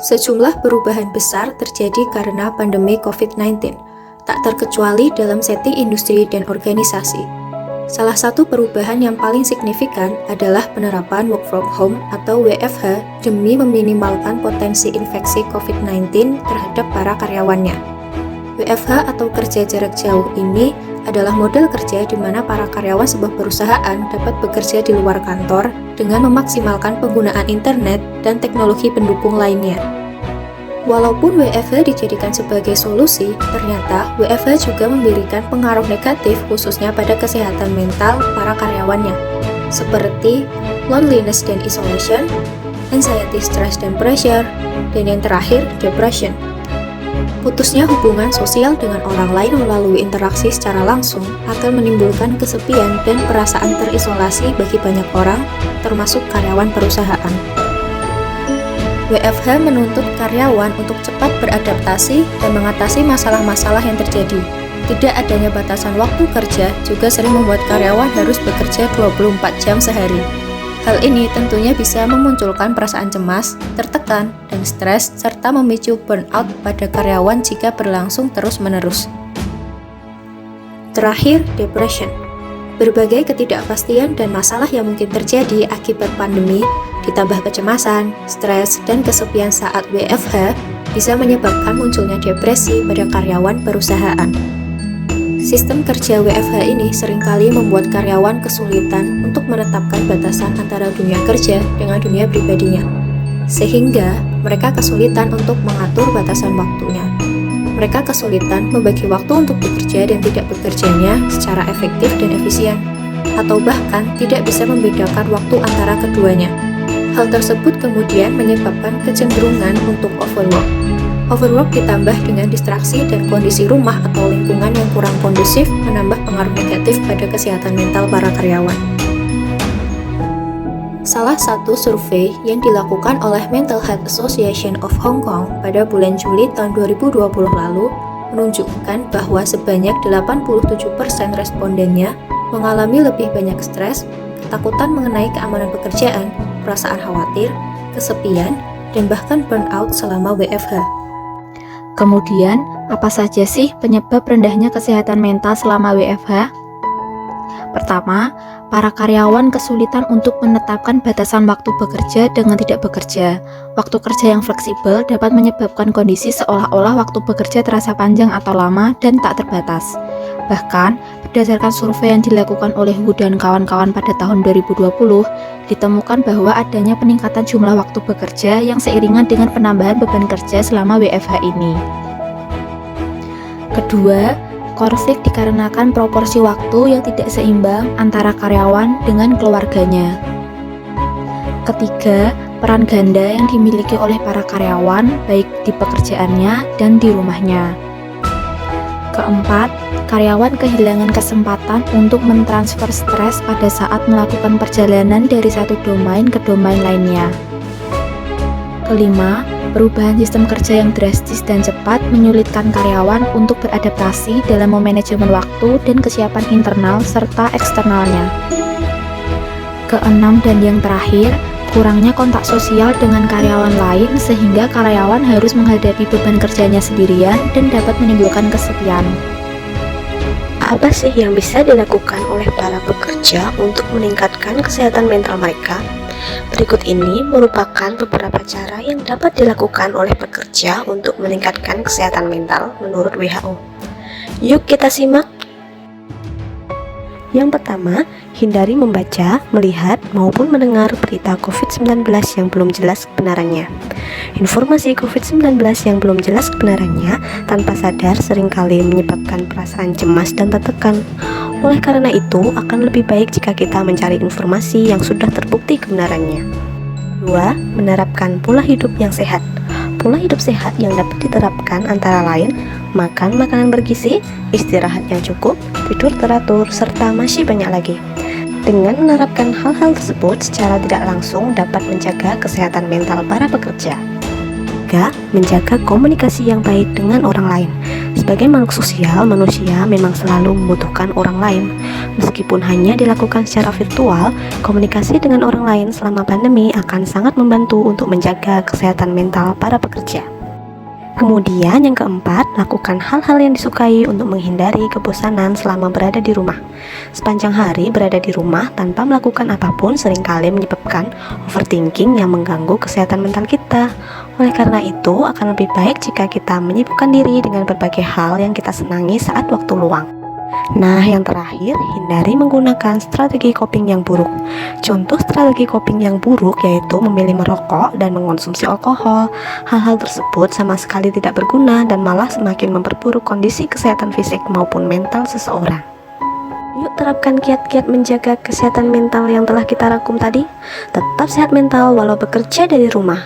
Sejumlah perubahan besar terjadi karena pandemi COVID-19, tak terkecuali dalam setting industri dan organisasi. Salah satu perubahan yang paling signifikan adalah penerapan work from home atau WFH demi meminimalkan potensi infeksi COVID-19 terhadap para karyawannya. WFH atau kerja jarak jauh ini adalah model kerja di mana para karyawan sebuah perusahaan dapat bekerja di luar kantor dengan memaksimalkan penggunaan internet dan teknologi pendukung lainnya. Walaupun WFH dijadikan sebagai solusi, ternyata WFH juga memberikan pengaruh negatif khususnya pada kesehatan mental para karyawannya, seperti loneliness dan isolation, anxiety, stress dan pressure, dan yang terakhir, depression. Putusnya hubungan sosial dengan orang lain melalui interaksi secara langsung akan menimbulkan kesepian dan perasaan terisolasi bagi banyak orang, termasuk karyawan perusahaan. WFH menuntut karyawan untuk cepat beradaptasi dan mengatasi masalah-masalah yang terjadi. Tidak adanya batasan waktu kerja juga sering membuat karyawan harus bekerja 24 jam sehari. Hal ini tentunya bisa memunculkan perasaan cemas, tertekan, dan stres, serta memicu burnout pada karyawan jika berlangsung terus-menerus. Terakhir, depression. Berbagai ketidakpastian dan masalah yang mungkin terjadi akibat pandemi, ditambah kecemasan, stres, dan kesepian saat WFH, bisa menyebabkan munculnya depresi pada karyawan perusahaan. Sistem kerja WFH ini seringkali membuat karyawan kesulitan untuk menetapkan batasan antara dunia kerja dengan dunia pribadinya, sehingga mereka kesulitan untuk mengatur batasan waktunya. Mereka kesulitan membagi waktu untuk bekerja dan tidak bekerjanya secara efektif dan efisien, atau bahkan tidak bisa membedakan waktu antara keduanya. Hal tersebut kemudian menyebabkan kecenderungan untuk overwork. Overwork ditambah dengan distraksi dan kondisi rumah atau lingkungan yang kurang kondusif menambah pengaruh negatif pada kesehatan mental para karyawan. Salah satu survei yang dilakukan oleh Mental Health Association of Hong Kong pada bulan Juli tahun 2020 lalu menunjukkan bahwa sebanyak 87% respondennya mengalami lebih banyak stres, ketakutan mengenai keamanan pekerjaan, perasaan khawatir, kesepian, dan bahkan burnout selama WFH. Kemudian, apa saja sih penyebab rendahnya kesehatan mental selama WFH? Pertama, para karyawan kesulitan untuk menetapkan batasan waktu bekerja dengan tidak bekerja. Waktu kerja yang fleksibel dapat menyebabkan kondisi seolah-olah waktu bekerja terasa panjang atau lama dan tak terbatas. Bahkan, berdasarkan survei yang dilakukan oleh Wu dan kawan-kawan pada tahun 2020, ditemukan bahwa adanya peningkatan jumlah waktu bekerja yang seiringan dengan penambahan beban kerja selama WFH ini. Kedua, konflik dikarenakan proporsi waktu yang tidak seimbang antara karyawan dengan keluarganya. Ketiga, peran ganda yang dimiliki oleh para karyawan baik di pekerjaannya dan di rumahnya. Keempat, karyawan kehilangan kesempatan untuk mentransfer stres pada saat melakukan perjalanan dari satu domain ke domain lainnya. Kelima, perubahan sistem kerja yang drastis dan cepat menyulitkan karyawan untuk beradaptasi dalam memanajemen waktu dan kesiapan internal serta eksternalnya. Keenam dan yang terakhir, kurangnya kontak sosial dengan karyawan lain sehingga karyawan harus menghadapi beban kerjanya sendirian dan dapat menimbulkan kesepian. Apa sih yang bisa dilakukan oleh para pekerja untuk meningkatkan kesehatan mental mereka? Berikut ini merupakan beberapa cara yang dapat dilakukan oleh pekerja untuk meningkatkan kesehatan mental menurut WHO. Yuk kita simak. Yang pertama, hindari membaca, melihat, maupun mendengar berita COVID-19 yang belum jelas kebenarannya. Informasi COVID-19 yang belum jelas kebenarannya tanpa sadar seringkali menyebabkan perasaan cemas dan tertekan. Oleh karena itu, akan lebih baik jika kita mencari informasi yang sudah terbukti kebenarannya. 2. Menerapkan pola hidup yang sehat. Pola hidup sehat yang dapat diterapkan antara lain makan makanan bergizi, istirahat yang cukup, tidur teratur, serta masih banyak lagi. Dengan menerapkan hal-hal tersebut secara tidak langsung dapat menjaga kesehatan mental para pekerja. 3. Menjaga komunikasi yang baik dengan orang lain. Sebagai makhluk sosial, manusia memang selalu membutuhkan orang lain. Meskipun hanya dilakukan secara virtual, komunikasi dengan orang lain selama pandemi akan sangat membantu untuk menjaga kesehatan mental para pekerja. Kemudian yang keempat, lakukan hal-hal yang disukai untuk menghindari kebosanan selama berada di rumah. Sepanjang hari berada di rumah tanpa melakukan apapun seringkali menyebabkan overthinking yang mengganggu kesehatan mental kita. Oleh karena itu, akan lebih baik jika kita menyibukkan diri dengan berbagai hal yang kita senangi saat waktu luang. Nah, yang terakhir, hindari menggunakan strategi coping yang buruk. Contoh strategi coping yang buruk yaitu memilih merokok dan mengonsumsi alkohol. Hal-hal tersebut sama sekali tidak berguna dan malah semakin memperburuk kondisi kesehatan fisik maupun mental seseorang. Yuk terapkan kiat-kiat menjaga kesehatan mental yang telah kita rangkum tadi. Tetap sehat mental walau bekerja dari rumah.